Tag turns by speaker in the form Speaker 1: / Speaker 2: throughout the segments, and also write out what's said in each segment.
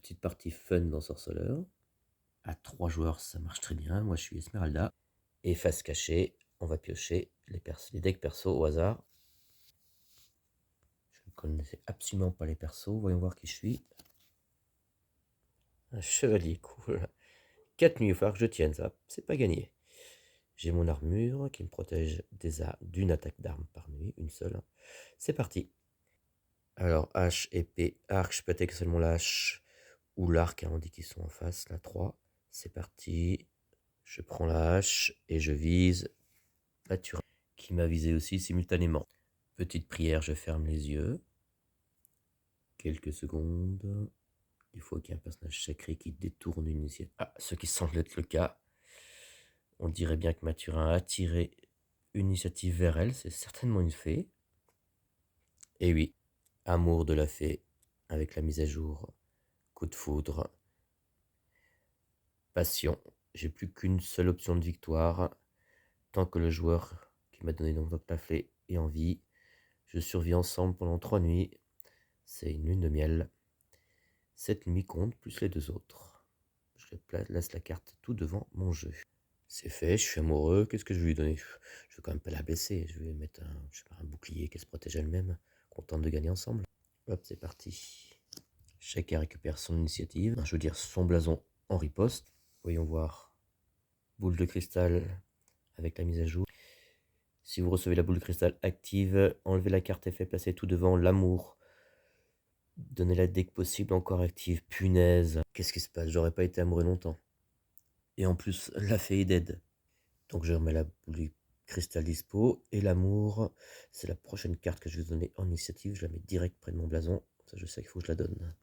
Speaker 1: petite partie fun dans Sorceleur. À 3 joueurs, ça marche très bien. Moi, je suis Esmeralda. Et face cachée, on va piocher les decks perso au hasard. Je ne connaissais absolument pas les persos. Voyons voir qui je suis. Un chevalier, cool. 4 nuits, il va falloir que je tienne ça. C'est pas gagné. J'ai mon armure qui me protège d'une attaque d'armes par nuit, une seule. C'est parti. Alors, hache, épée, arc, je peux attaquer seulement la hache ou l'arc, hein, on dit qu'ils sont en face, là, 3. C'est parti. Je prends la hache et je vise Mathurin, qui m'a visé aussi simultanément. Petite prière, je ferme les yeux. Quelques secondes. Il faut qu'il y ait un personnage sacré qui détourne une initiative. Ah, ce qui semble être le cas. On dirait bien que Mathurin a tiré une initiative vers elle. C'est certainement une fée. Et oui, amour de la fée, avec la mise à jour. Coup de foudre. Passion. J'ai plus qu'une seule option de victoire. Tant que le joueur qui m'a donné donc la fée est en vie. Je survis ensemble pendant 3 nuits. C'est une lune de miel. Cette nuit compte plus les 2 autres. Je laisse la carte tout devant mon jeu. C'est fait, je suis amoureux. Qu'est-ce que je vais lui donner? Je vais quand même pas la blesser. Je vais mettre un bouclier qu'elle se protège elle-même. Contente de gagner ensemble. Hop, c'est parti. Chacun récupère son initiative. Je veux dire son blason en riposte. Voyons voir. Boule de cristal avec la mise à jour. Si vous recevez la boule de cristal active, enlevez la carte effet placée tout devant l'amour. Donnez-la dès que possible encore active. Punaise. Qu'est-ce qui se passe? J'aurais pas été amoureux longtemps. Et en plus, la fée est dead. Donc je remets la boule de cristal dispo. Et l'amour, c'est la prochaine carte que je vais donner en initiative. Je la mets direct près de mon blason. Ça, je sais qu'il faut que je la donne.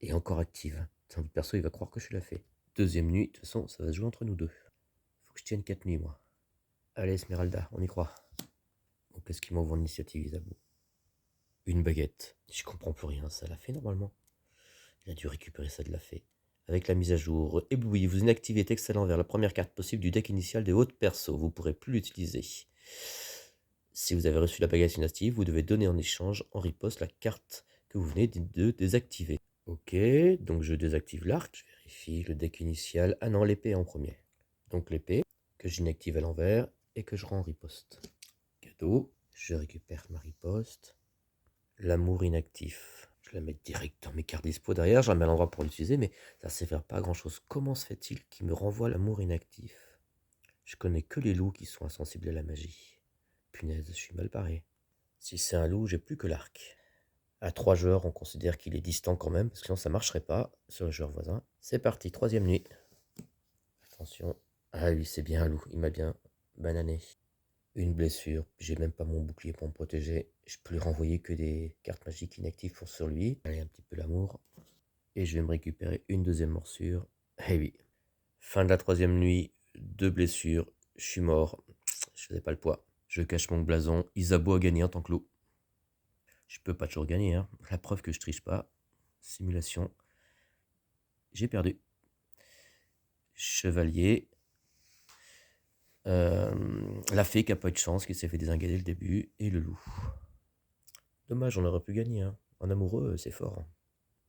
Speaker 1: Et encore active. Le perso, il va croire que je suis la fée. Deuxième nuit. De toute façon, ça va se jouer entre nous deux. Faut que je tienne 4 nuits, moi. Allez, Esmeralda, on y croit. Bon, qu'est-ce qu'il m'envoie en initiative, Isabeau? Une baguette. Je comprends plus rien, ça l'a fait normalement. Il a dû récupérer ça de la fée. Avec la mise à jour, ébloui, vous inactivez texte à l'envers la première carte possible du deck initial des autres persos. Vous ne pourrez plus l'utiliser. Si vous avez reçu la baguette inactive, vous devez donner en échange, en riposte, la carte que vous venez de désactiver. Ok, donc je désactive l'arc, je vérifie le deck initial. Ah non, l'épée en premier. Donc l'épée, que j'inactive à l'envers et que je rends en riposte. Cadeau, je récupère ma riposte. L'amour inactif. Je la mets direct dans mes cartes dispo derrière. J'en mets à l'endroit pour l'utiliser, mais ça ne sert pas à grand chose. Comment se fait-il qu'il me renvoie l'amour inactif? Je connais que les loups qui sont insensibles à la magie. Punaise, je suis mal barré. Si c'est un loup, j'ai plus que l'arc. À 3 joueurs, on considère qu'il est distant quand même, parce que sinon ça marcherait pas sur le joueur voisin. C'est parti, 3e nuit. Attention. Ah lui, c'est bien un loup, il m'a bien banané. Une blessure, j'ai même pas mon bouclier pour me protéger. Je peux lui renvoyer que des cartes magiques inactives pour sur lui. Allez, un petit peu l'amour. Et je vais me récupérer une deuxième morsure. Eh oui. Fin de la 3e nuit, 2 blessures. Je suis mort. Je faisais pas le poids. Je cache mon blason. Isabeau a gagné en tant que loup. Je peux pas toujours gagner, hein. La preuve que je triche pas. Simulation. J'ai perdu. Chevalier. La fée qui a pas eu de chance, qui s'est fait désinguer dès le début. Et le loup. Dommage, on aurait pu gagner, hein. En amoureux, c'est fort.